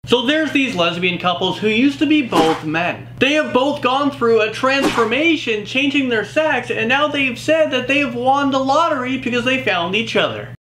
So there's these lesbian couples who used to be both men. They have both gone through a transformation, changing their sex, and now they've said that they have won the lottery because they found each other.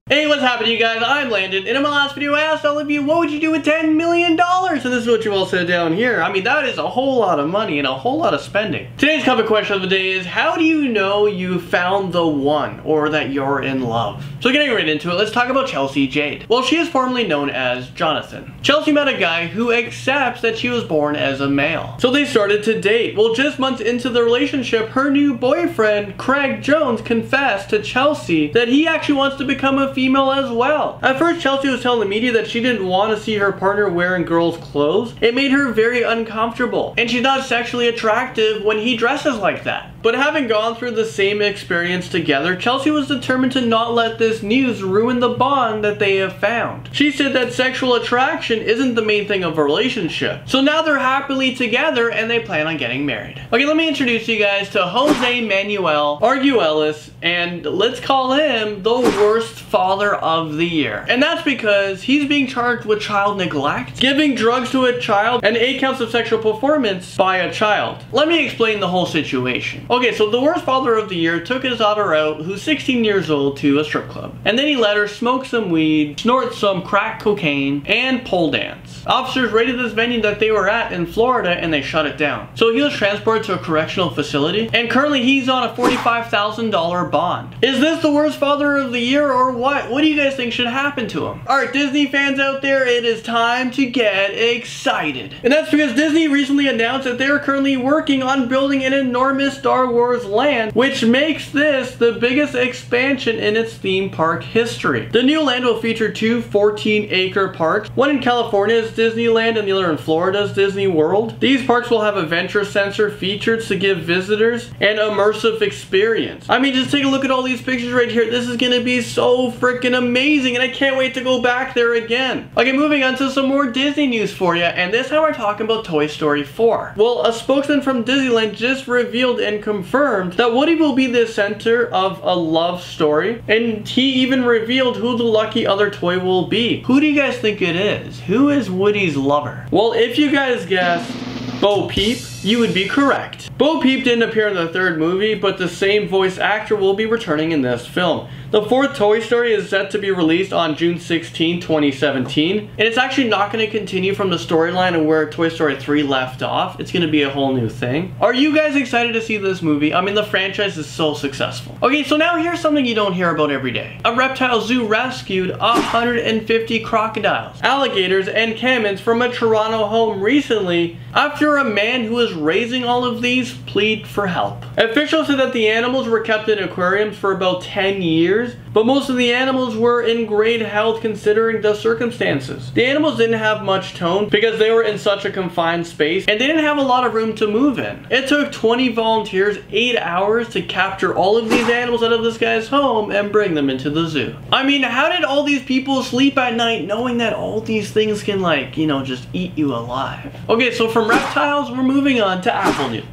Hey, what's happening, you guys? I'm Landon, and in my last video I asked all of you, what would you do with $10 million? And this is what you all said down here. I mean, that is a whole lot of money and a whole lot of spending. Today's comic question of the day is, how do you know you found the one, or that you're in love? So getting right into it, let's talk about Chelsea Jade. Well, she is formerly known as Jonathan. Chelsea met a guy who accepts that she was born as a male. So they started to date. Well, just months into the relationship, her new boyfriend, Craig Jones, confessed to Chelsea that he actually wants to become a female as well. At first, Chelsea was telling the media that she didn't want to see her partner wearing girls' clothes. It made her very uncomfortable, and she's not sexually attractive when he dresses like that. But having gone through the same experience together, Chelsea was determined to not let this news ruin the bond that they have found. She said that sexual attraction isn't the main thing of a relationship. So now they're happily together and they plan on getting married. Okay, let me introduce you guys to Jose Manuel Arguelles, and let's call him the worst father of the year. And that's because he's being charged with child neglect, giving drugs to a child, and 8 counts of sexual performance by a child. Let me explain the whole situation. Okay, so the worst father of the year took his daughter out, who's 16 years old, to a strip club. And then he let her smoke some weed, snort some crack cocaine, and pole dance. Officers raided this venue that they were at in Florida and they shut it down. So he was transported to a correctional facility, and currently he's on a $45,000 bond. Is this the worst father of the year or what? What do you guys think should happen to him? Alright, Disney fans out there, it is time to get excited. And that's because Disney recently announced that they are currently working on building an enormous Star Wars land, which makes this the biggest expansion in its theme park history. The new land will feature 2 14-acre parks. One in California is Disneyland and the other in Florida is Disney World. These parks will have adventure sensor features to give visitors an immersive experience. I mean, just take a look at all these pictures right here. This is gonna be so freaking amazing, and I can't wait to go back there again. Okay, moving on to some more Disney news for you, and this time we're talking about Toy Story 4. Well, a spokesman from Disneyland just revealed and confirmed that Woody will be the center of a love story, and he even revealed who the lucky other toy will be. Who do you guys think it is? Who is Woody's lover? Well, if you guys guessed Bo Peep, you would be correct. Bo Peep didn't appear in the 3rd movie, but the same voice actor will be returning in this film. The 4th Toy Story is set to be released on June 16, 2017, and it's actually not going to continue from the storyline of where Toy Story 3 left off. It's going to be a whole new thing. Are you guys excited to see this movie? I mean, the franchise is so successful. Okay, so now here's something you don't hear about every day. A reptile zoo rescued 150 crocodiles, alligators, and caimans from a Toronto home recently after a man who was raising all of these pleaded for help. Officials said that the animals were kept in aquariums for about 10 years, but most of the animals were in great health considering the circumstances. The animals didn't have much tone because they were in such a confined space and they didn't have a lot of room to move in. It took 20 volunteers 8 hours to capture all of these animals out of this guy's home and bring them into the zoo. I mean, how did all these people sleep at night knowing that all these things can, like, you know, just eat you alive? Okay, so from reptiles, we're moving on to Apple news.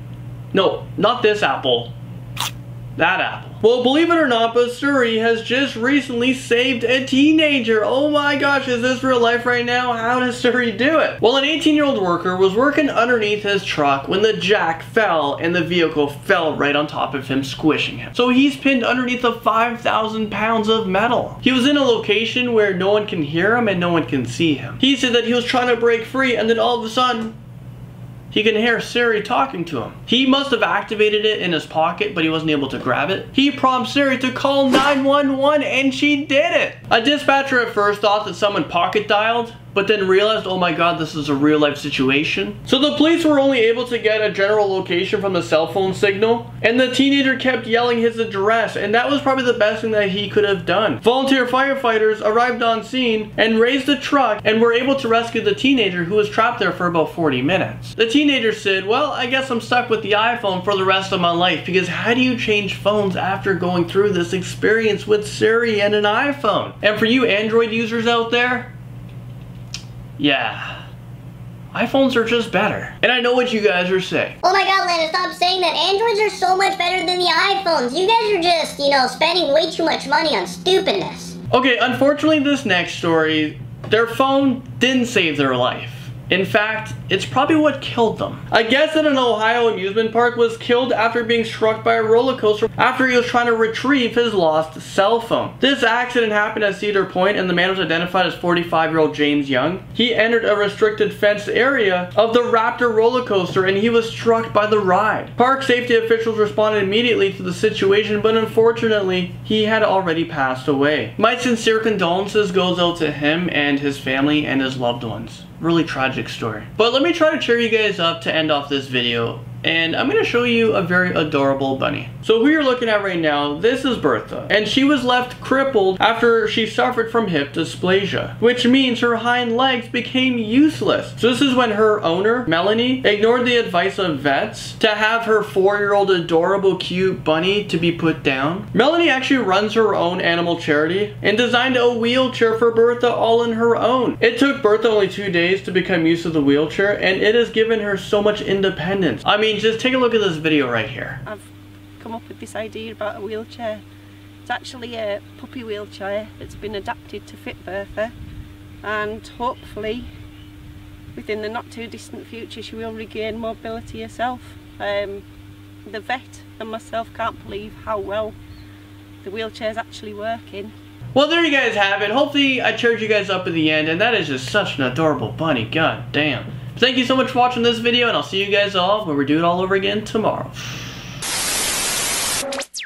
No, not this apple. That apple. Well, believe it or not, but Siri has just recently saved a teenager. Oh my gosh, is this real life right now? How does Siri do it? Well, an 18-year-old worker was working underneath his truck when the jack fell and the vehicle fell right on top of him, squishing him. So he's pinned underneath the 5,000 pounds of metal. He was in a location where no one can hear him and no one can see him. He said that he was trying to break free and then all of a sudden, he can hear Siri talking to him. He must have activated it in his pocket, but he wasn't able to grab it. He prompted Siri to call 911 and she did it. A dispatcher at first thought that someone pocket dialed, but then realized, oh my god, this is a real life situation. So the police were only able to get a general location from the cell phone signal, and the teenager kept yelling his address, and that was probably the best thing that he could have done. Volunteer firefighters arrived on scene and raised the truck and were able to rescue the teenager, who was trapped there for about 40 minutes. The teenager said, well, I guess I'm stuck with the iPhone for the rest of my life, because how do you change phones after going through this experience with Siri and an iPhone? And for you Android users out there, yeah, iPhones are just better. And I know what you guys are saying. Oh my god, Landon, stop saying that. Androids are so much better than the iPhones. You guys are just, you know, spending way too much money on stupidness. Okay, unfortunately this next story, their phone didn't save their life. In fact, it's probably what killed them. A guest at an Ohio amusement park was killed after being struck by a roller coaster after he was trying to retrieve his lost cell phone. This accident happened at Cedar Point and the man was identified as 45-year-old James Young. He entered a restricted fenced area of the Raptor roller coaster and he was struck by the ride. Park safety officials responded immediately to the situation, but unfortunately, he had already passed away. My sincere condolences goes out to him and his family and his loved ones. Really tragic story. But let me try to cheer you guys up to end off this video. And I'm gonna show you a very adorable bunny. So who you're looking at right now, this is Bertha. And she was left crippled after she suffered from hip dysplasia, which means her hind legs became useless. So this is when her owner, Melanie, ignored the advice of vets to have her 4-year-old adorable cute bunny to be put down. Melanie actually runs her own animal charity and designed a wheelchair for Bertha all on her own. It took Bertha only 2 days to become used to the wheelchair and it has given her so much independence. I mean, just take a look at this video right here. I've come up with this idea about a wheelchair. It's actually a puppy wheelchair that's been adapted to fit Bertha, and hopefully within the not too distant future she will regain mobility herself. The vet and myself can't believe how well the wheelchair's actually working. Well, there you guys have it. Hopefully I cheered you guys up at the end, and that is just such an adorable bunny. God damn. Thank you so much for watching this video, and I'll see you guys all when we do it all over again tomorrow.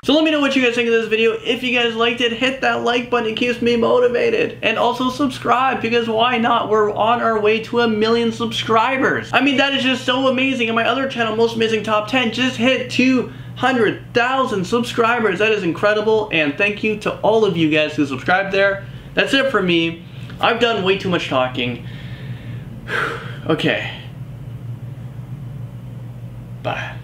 So let me know what you guys think of this video. If you guys liked it, hit that like button. It keeps me motivated. And also subscribe, because why not? We're on our way to 1 million subscribers. I mean, that is just so amazing. And my other channel, Most Amazing Top 10, just hit 200,000 subscribers. That is incredible. And thank you to all of you guys who subscribed there. That's it for me. I've done way too much talking. Okay. Bye.